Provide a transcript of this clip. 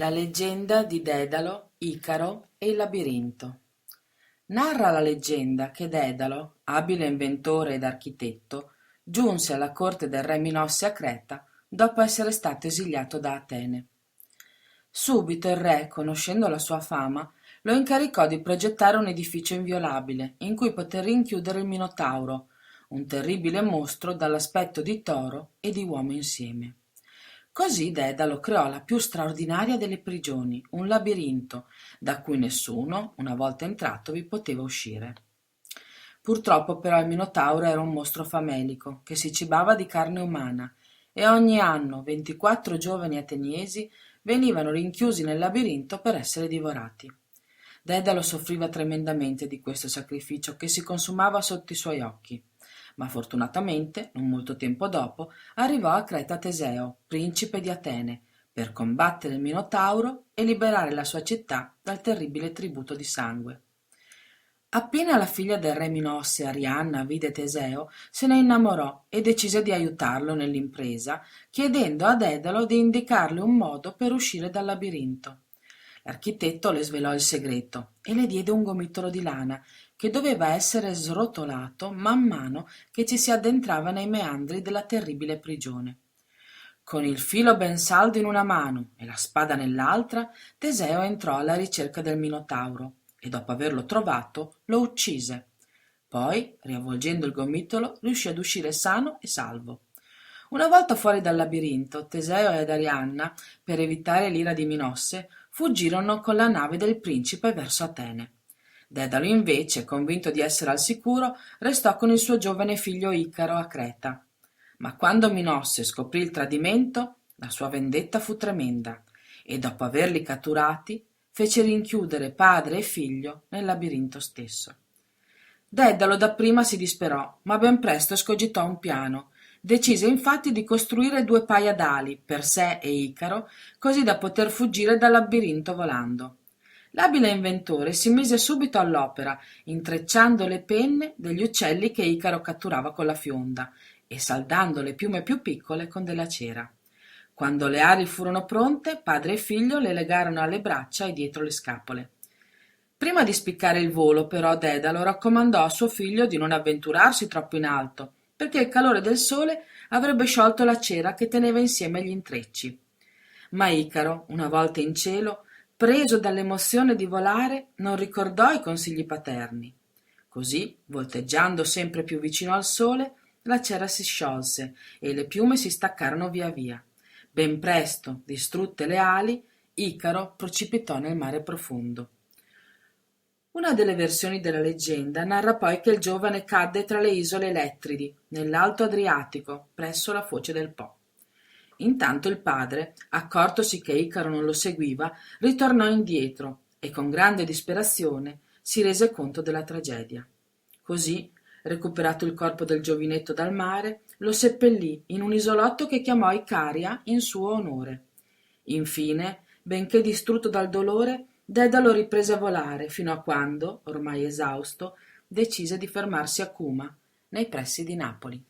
La leggenda di Dedalo, Icaro e il labirinto. Narra la leggenda che Dedalo, abile inventore ed architetto, giunse alla corte del re Minosse a Creta dopo essere stato esiliato da Atene. Subito il re, conoscendo la sua fama, lo incaricò di progettare un edificio inviolabile in cui poter rinchiudere il Minotauro, un terribile mostro dall'aspetto di toro e di uomo insieme. Così Dedalo creò la più straordinaria delle prigioni, un labirinto, da cui nessuno, una volta entrato, vi poteva uscire. Purtroppo però il Minotauro era un mostro famelico, che si cibava di carne umana, e ogni anno 24 giovani ateniesi venivano rinchiusi nel labirinto per essere divorati. Dedalo soffriva tremendamente di questo sacrificio che si consumava sotto i suoi occhi. Ma fortunatamente, non molto tempo dopo, arrivò a Creta Teseo, principe di Atene, per combattere il Minotauro e liberare la sua città dal terribile tributo di sangue. Appena la figlia del re Minosse, Arianna, vide Teseo, se ne innamorò e decise di aiutarlo nell'impresa, chiedendo a Dedalo di indicarle un modo per uscire dal labirinto. L'architetto le svelò il segreto e le diede un gomitolo di lana che doveva essere srotolato man mano che ci si addentrava nei meandri della terribile prigione. Con il filo ben saldo in una mano e la spada nell'altra, Teseo entrò alla ricerca del Minotauro e dopo averlo trovato lo uccise. Poi, riavvolgendo il gomitolo, riuscì ad uscire sano e salvo. Una volta fuori dal labirinto, Teseo ed Arianna, per evitare l'ira di Minosse, fuggirono con la nave del principe verso Atene. Dedalo invece, convinto di essere al sicuro, restò con il suo giovane figlio Icaro a Creta. Ma quando Minosse scoprì il tradimento, la sua vendetta fu tremenda, e dopo averli catturati, fece rinchiudere padre e figlio nel labirinto stesso. Dedalo dapprima si disperò, ma ben presto escogitò un piano. Decise infatti di costruire 2 paia d'ali per sé e Icaro, così da poter fuggire dal labirinto volando. L'abile inventore si mise subito all'opera, intrecciando le penne degli uccelli che Icaro catturava con la fionda e saldando le piume più piccole con della cera. Quando le ali furono pronte, padre e figlio le legarono alle braccia e dietro le scapole. Prima di spiccare il volo, però, Dedalo raccomandò a suo figlio di non avventurarsi troppo in alto, perché il calore del sole avrebbe sciolto la cera che teneva insieme gli intrecci. Ma Icaro, una volta in cielo, preso dall'emozione di volare, non ricordò i consigli paterni. Così, volteggiando sempre più vicino al sole, la cera si sciolse e le piume si staccarono via via. Ben presto, distrutte le ali, Icaro precipitò nel mare profondo. Una delle versioni della leggenda narra poi che il giovane cadde tra le isole Elettridi, nell'Alto Adriatico, presso la foce del Po. Intanto il padre, accortosi che Icaro non lo seguiva, ritornò indietro e con grande disperazione si rese conto della tragedia. Così, recuperato il corpo del giovinetto dal mare, lo seppellì in un isolotto che chiamò Icaria in suo onore. Infine, benché distrutto dal dolore, Dedalo riprese a volare fino a quando, ormai esausto, decise di fermarsi a Cuma, nei pressi di Napoli.